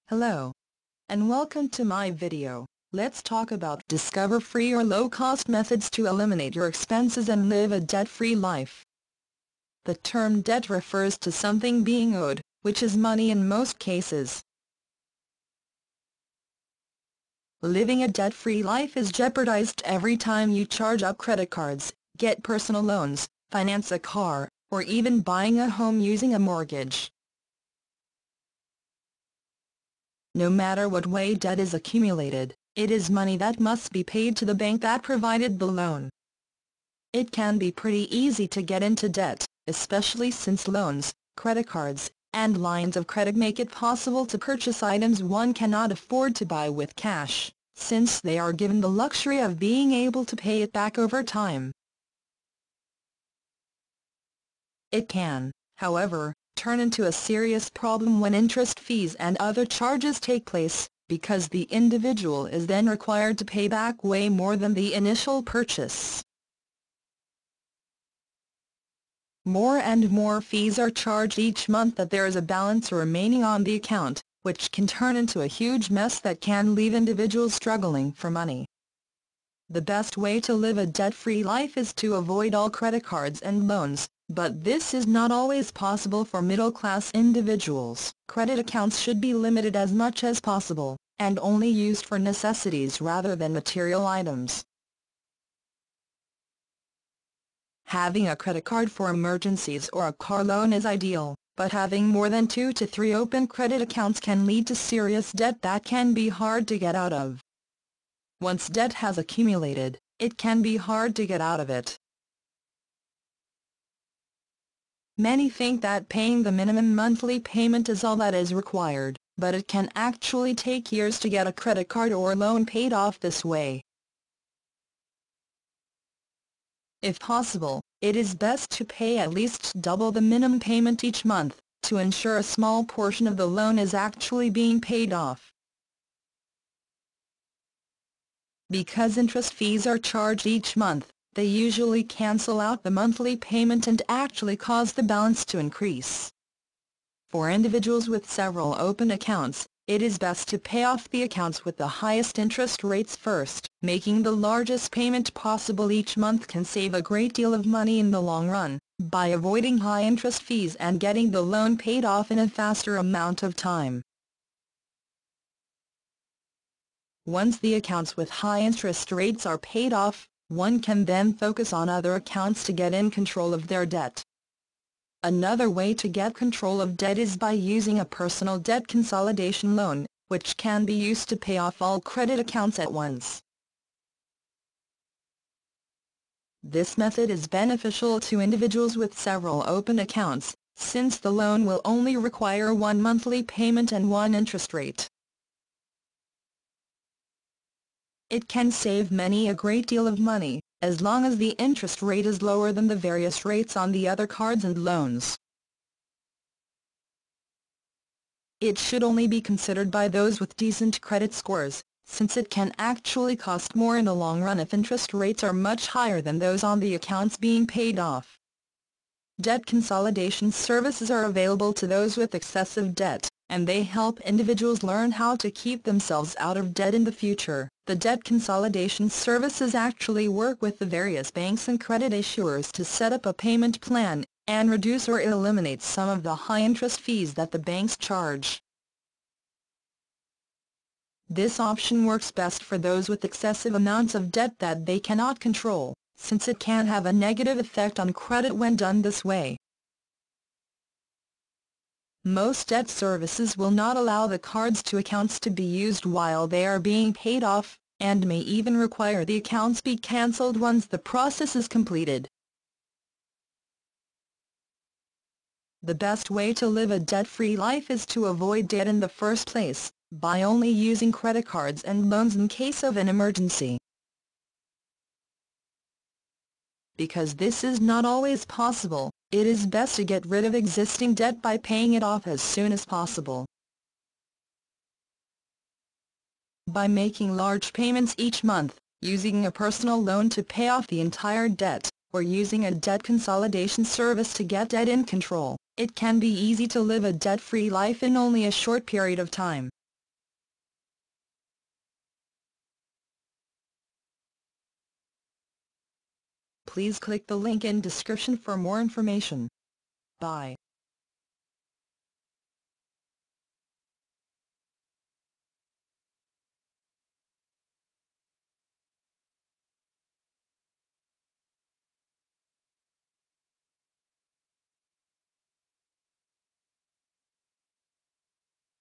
Hello, and welcome to my video. Let's talk about discover free or low-cost methods to eliminate your expenses and live a debt-free life. The term debt refers to something being owed, which is money in most cases. Living a debt-free life is jeopardized every time you charge up credit cards, get personal loans, finance a car, or even buying a home using a mortgage. No matter what way debt is accumulated, it is money that must be paid to the bank that provided the loan. It can be pretty easy to get into debt, especially since loans, credit cards, and lines of credit make it possible to purchase items one cannot afford to buy with cash, since they are given the luxury of being able to pay it back over time. It can, however, turn into a serious problem when interest fees and other charges take place, because the individual is then required to pay back way more than the initial purchase. More and more fees are charged each month that there is a balance remaining on the account, which can turn into a huge mess that can leave individuals struggling for money. The best way to live a debt-free life is to avoid all credit cards and loans, but this is not always possible for middle-class individuals. Credit accounts should be limited as much as possible, and only used for necessities rather than material items. Having a credit card for emergencies or a car loan is ideal, but having more than 2 to 3 open credit accounts can lead to serious debt that can be hard to get out of. Once debt has accumulated, it can be hard to get out of it. Many think that paying the minimum monthly payment is all that is required, but it can actually take years to get a credit card or loan paid off this way. If possible, it is best to pay at least double the minimum payment each month, to ensure a small portion of the loan is actually being paid off. Because interest fees are charged each month, they usually cancel out the monthly payment and actually cause the balance to increase. For individuals with several open accounts, it is best to pay off the accounts with the highest interest rates first. Making the largest payment possible each month can save a great deal of money in the long run, by avoiding high interest fees and getting the loan paid off in a faster amount of time. Once the accounts with high interest rates are paid off, one can then focus on other accounts to get in control of their debt. Another way to get control of debt is by using a personal debt consolidation loan, which can be used to pay off all credit accounts at once. This method is beneficial to individuals with several open accounts, since the loan will only require one monthly payment and one interest rate. It can save many a great deal of money, as long as the interest rate is lower than the various rates on the other cards and loans. It should only be considered by those with decent credit scores, since it can actually cost more in the long run if interest rates are much higher than those on the accounts being paid off. Debt consolidation services are available to those with excessive debt, and they help individuals learn how to keep themselves out of debt in the future. The debt consolidation services actually work with the various banks and credit issuers to set up a payment plan, and reduce or eliminate some of the high interest fees that the banks charge. This option works best for those with excessive amounts of debt that they cannot control, since it can have a negative effect on credit when done this way. Most debt services will not allow the cards to accounts to be used while they are being paid off, and may even require the accounts be cancelled once the process is completed. The best way to live a debt-free life is to avoid debt in the first place, by only using credit cards and loans in case of an emergency. Because this is not always possible, it is best to get rid of existing debt by paying it off as soon as possible. By making large payments each month, using a personal loan to pay off the entire debt, or using a debt consolidation service to get debt in control, it can be easy to live a debt-free life in only a short period of time. please click the link in description for more information. Bye.